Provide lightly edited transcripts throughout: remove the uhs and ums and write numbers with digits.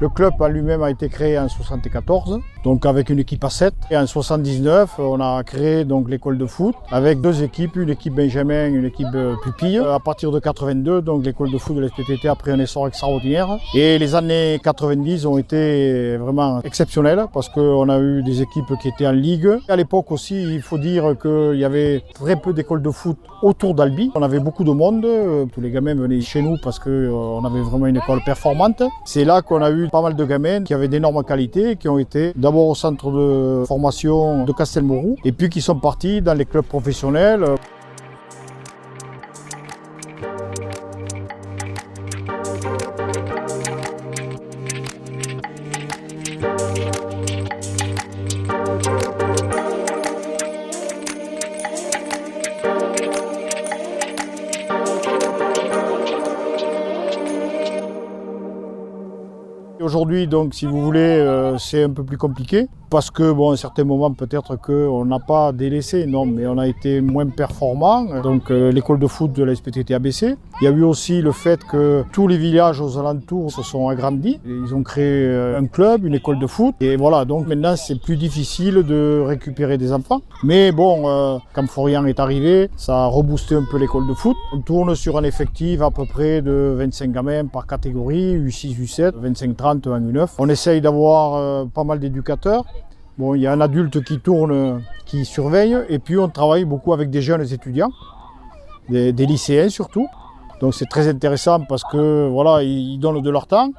Le club en lui-même a été créé en 1974, donc avec une équipe à 7. Et en 1979, on a créé donc l'école de foot avec 2 équipes, une équipe Benjamin, une équipe pupille. À partir de 82, donc l'école de foot de l'SPTT a pris un essor extraordinaire. Et les années 90 ont été vraiment exceptionnelles parce qu'on a eu des équipes qui étaient en ligue. À l'époque aussi, il faut dire qu'il y avait très peu d'écoles de foot autour d'Albi. On avait beaucoup de monde, tous les gamins venaient chez nous parce qu'on avait vraiment une école performante. C'est là qu'on a eu pas mal de gamins qui avaient d'énormes qualités, qui ont été d'abord au centre de formation de Castelmourou et puis qui sont partis dans les clubs professionnels. Aujourd'hui, donc, si vous voulez, c'est un peu plus compliqué parce que, bon, à un certain moment, peut-être qu'on n'a pas délaissé, non, mais on a été moins performant. Donc, l'école de foot de la SPTT a baissé. Il y a eu aussi le fait que tous les villages aux alentours se sont agrandis. Ils ont créé un club, une école de foot. Et voilà, donc maintenant, c'est plus difficile de récupérer des enfants. Mais bon, quand Florian est arrivé, ça a reboosté un peu l'école de foot. On tourne sur un effectif à peu près de 25 gamins par catégorie, U6, U7, 25-30 en U9. On essaye d'avoir pas mal d'éducateurs. Bon, il y a un adulte qui tourne, qui surveille, et puis on travaille beaucoup avec des jeunes étudiants, des lycéens surtout. Donc c'est très intéressant parce que voilà, ils donnent de leur temps.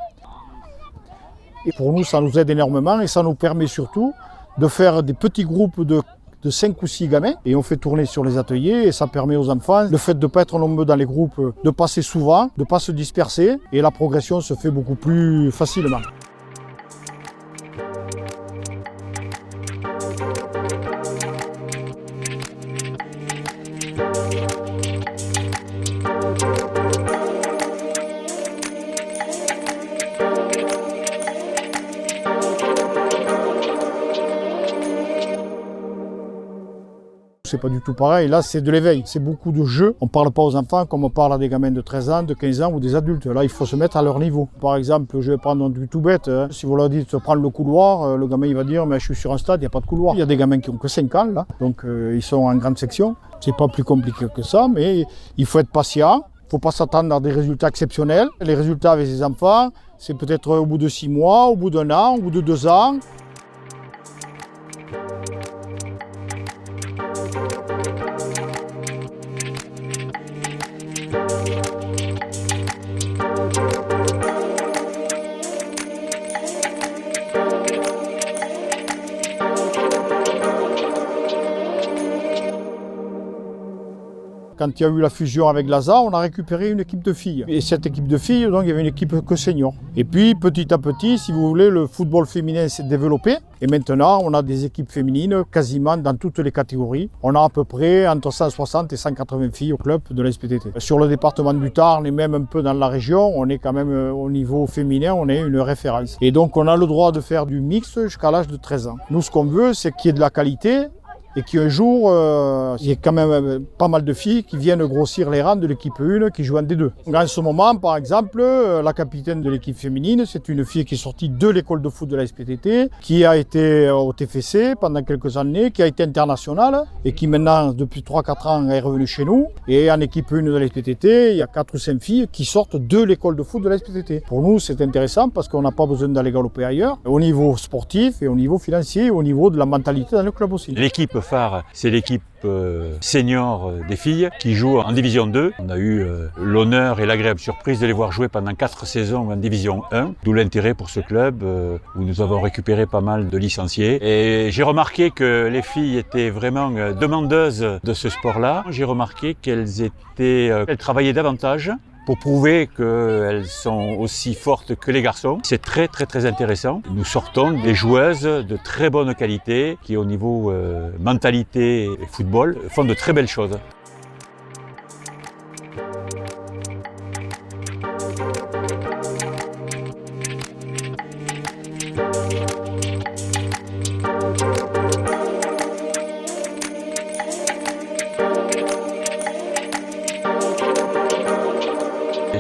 Et pour nous, ça nous aide énormément et ça nous permet surtout de faire des petits groupes de 5 ou 6 gamins et on fait tourner sur les ateliers et ça permet aux enfants, le fait de ne pas être nombreux dans les groupes, de passer souvent, de ne pas se disperser et la progression se fait beaucoup plus facilement. C'est pas du tout pareil, là c'est de l'éveil, c'est beaucoup de jeux. On parle pas aux enfants comme on parle à des gamins de 13 ans, de 15 ans ou des adultes. Là il faut se mettre à leur niveau. Par exemple, je vais prendre du tout bête, hein. Si vous leur dites de prendre le couloir, le gamin il va dire mais je suis sur un stade, il n'y a pas de couloir. Il y a des gamins qui ont que 5 ans là, donc ils sont en grande section. C'est pas plus compliqué que ça, mais il faut être patient. Il ne faut pas s'attendre à des résultats exceptionnels. Les résultats avec les enfants, c'est peut-être au bout de 6 mois, au bout d'1 an, au bout de 2 ans. Quand il y a eu la fusion avec l'ASA, on a récupéré une équipe de filles. Et cette équipe de filles, donc, il y avait une équipe que senior. Et puis, petit à petit, si vous voulez, le football féminin s'est développé. Et maintenant, on a des équipes féminines quasiment dans toutes les catégories. On a à peu près entre 160 et 180 filles au club de la SPTT. Sur le département du Tarn et même un peu dans la région, on est quand même au niveau féminin, on est une référence. Et donc, on a le droit de faire du mix jusqu'à l'âge de 13 ans. Nous, ce qu'on veut, c'est qu'il y ait de la qualité. Et qu'un jour, il y ait quand même pas mal de filles qui viennent grossir les rangs de l'équipe 1 qui joue en D2. En ce moment, par exemple, la capitaine de l'équipe féminine, c'est une fille qui est sortie de l'école de foot de la SPTT, qui a été au TFC pendant quelques années, qui a été internationale et qui maintenant, depuis 3-4 ans, est revenue chez nous. Et en équipe 1 de la SPTT, il y a 4 ou 5 filles qui sortent de l'école de foot de la SPTT. Pour nous, c'est intéressant parce qu'on n'a pas besoin d'aller galoper ailleurs, au niveau sportif et au niveau financier, au niveau de la mentalité dans le club aussi. L'équipe phare, c'est l'équipe senior des filles qui jouent en Division 2. On a eu l'honneur et l'agréable surprise de les voir jouer pendant 4 saisons en Division 1, d'où l'intérêt pour ce club où nous avons récupéré pas mal de licenciés. Et j'ai remarqué que les filles étaient vraiment demandeuses de ce sport-là. J'ai remarqué qu'elles travaillaient davantage pour prouver qu'elles sont aussi fortes que les garçons. C'est très intéressant. Nous sortons des joueuses de très bonne qualité qui au niveau mentalité et football font de très belles choses.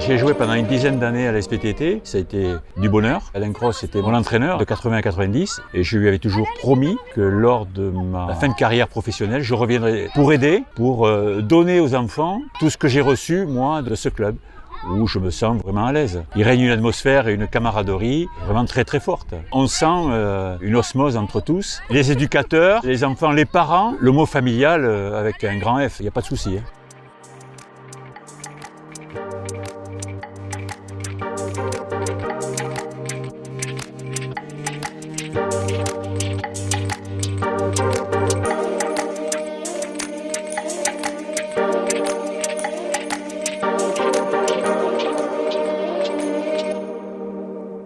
J'ai joué pendant une dizaine d'années à la SPTT, ça a été du bonheur. Alain Cross était mon entraîneur de 80 à 90 et je lui avais toujours promis que lors de ma fin de carrière professionnelle, je reviendrai pour aider, pour donner aux enfants tout ce que j'ai reçu, moi, de ce club, où je me sens vraiment à l'aise. Il règne une atmosphère et une camaraderie vraiment très très forte. On sent une osmose entre tous, les éducateurs, les enfants, les parents, le mot familial avec un grand F, il n'y a pas de souci.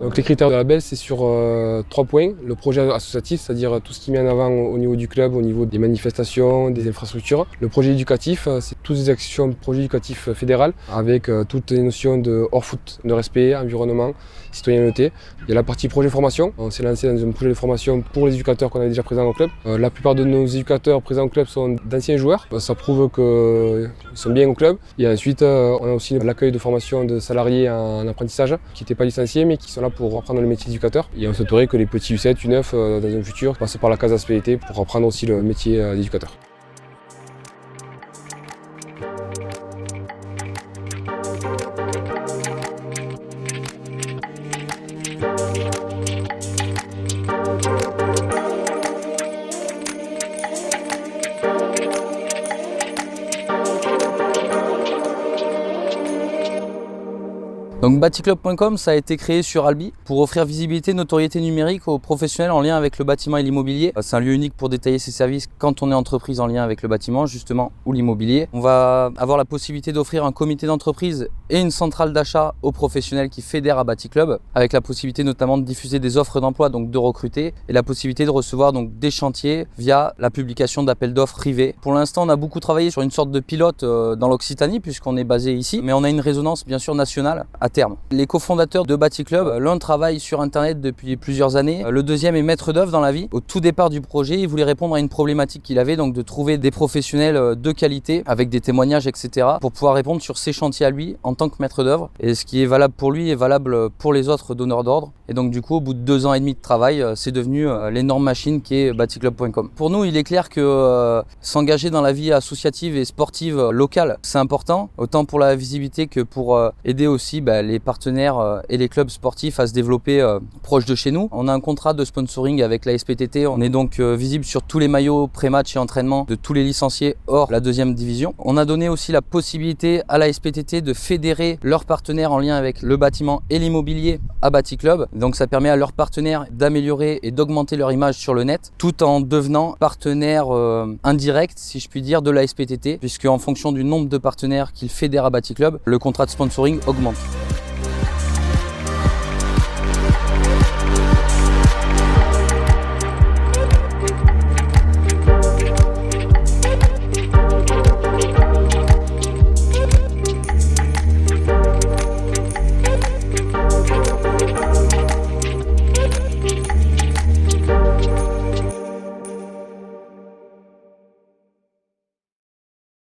Donc les critères de label, c'est sur 3 points. Le projet associatif, c'est-à-dire tout ce qui met en avant au niveau du club, au niveau des manifestations, des infrastructures. Le projet éducatif, c'est toutes les actions projets éducatifs fédérales, avec toutes les notions de hors-foot, de respect, environnement, citoyenneté. Il y a la partie projet formation. On s'est lancé dans un projet de formation pour les éducateurs qu'on avait déjà présents au club. La plupart de nos éducateurs présents au club sont d'anciens joueurs. Ça prouve qu'ils sont bien au club. Et ensuite, on a aussi l'accueil de formation de salariés en apprentissage qui n'étaient pas licenciés mais qui sont là pour apprendre le métier d'éducateur. Et on souhaiterait que les petits U7, U9 dans un futur passent par la case ASPLT pour apprendre aussi le métier d'éducateur. Donc Baticlub.com, ça a été créé sur Albi pour offrir visibilité, notoriété numérique aux professionnels en lien avec le bâtiment et l'immobilier. C'est un lieu unique pour détailler ses services quand on est entreprise en lien avec le bâtiment justement ou l'immobilier. On va avoir la possibilité d'offrir un comité d'entreprise et une centrale d'achat aux professionnels qui fédèrent à Baticlub, avec la possibilité notamment de diffuser des offres d'emploi, donc de recruter, et la possibilité de recevoir donc des chantiers via la publication d'appels d'offres privés. Pour l'instant, on a beaucoup travaillé sur une sorte de pilote dans l'Occitanie puisqu'on est basé ici, mais on a une résonance bien sûr nationale à terme. Les cofondateurs de Baticlub, l'un travaille sur internet depuis plusieurs années, le deuxième est maître d'œuvre dans la vie. Au tout départ du projet, il voulait répondre à une problématique qu'il avait, donc de trouver des professionnels de qualité avec des témoignages, etc. pour pouvoir répondre sur ses chantiers à lui en tant que maître d'œuvre. Et ce qui est valable pour lui est valable pour les autres donneurs d'ordre. Et donc du coup, au bout de 2 ans et demi de travail, c'est devenu l'énorme machine qui est Baticlub.com. Pour nous, il est clair que s'engager dans la vie associative et sportive locale, c'est important, autant pour la visibilité que pour aider aussi les partenaires et les clubs sportifs à se développer proche de chez nous. On a un contrat de sponsoring avec la SPTT, on est donc visible sur tous les maillots pré-match et entraînement de tous les licenciés hors la 2e division. On a donné aussi la possibilité à la SPTT de fédérer leurs partenaires en lien avec le bâtiment et l'immobilier à Baticlub. Donc ça permet à leurs partenaires d'améliorer et d'augmenter leur image sur le net tout en devenant partenaire indirect, si je puis dire, de la SPTT, puisque en fonction du nombre de partenaires qu'ils fédèrent à Baticlub, le contrat de sponsoring augmente.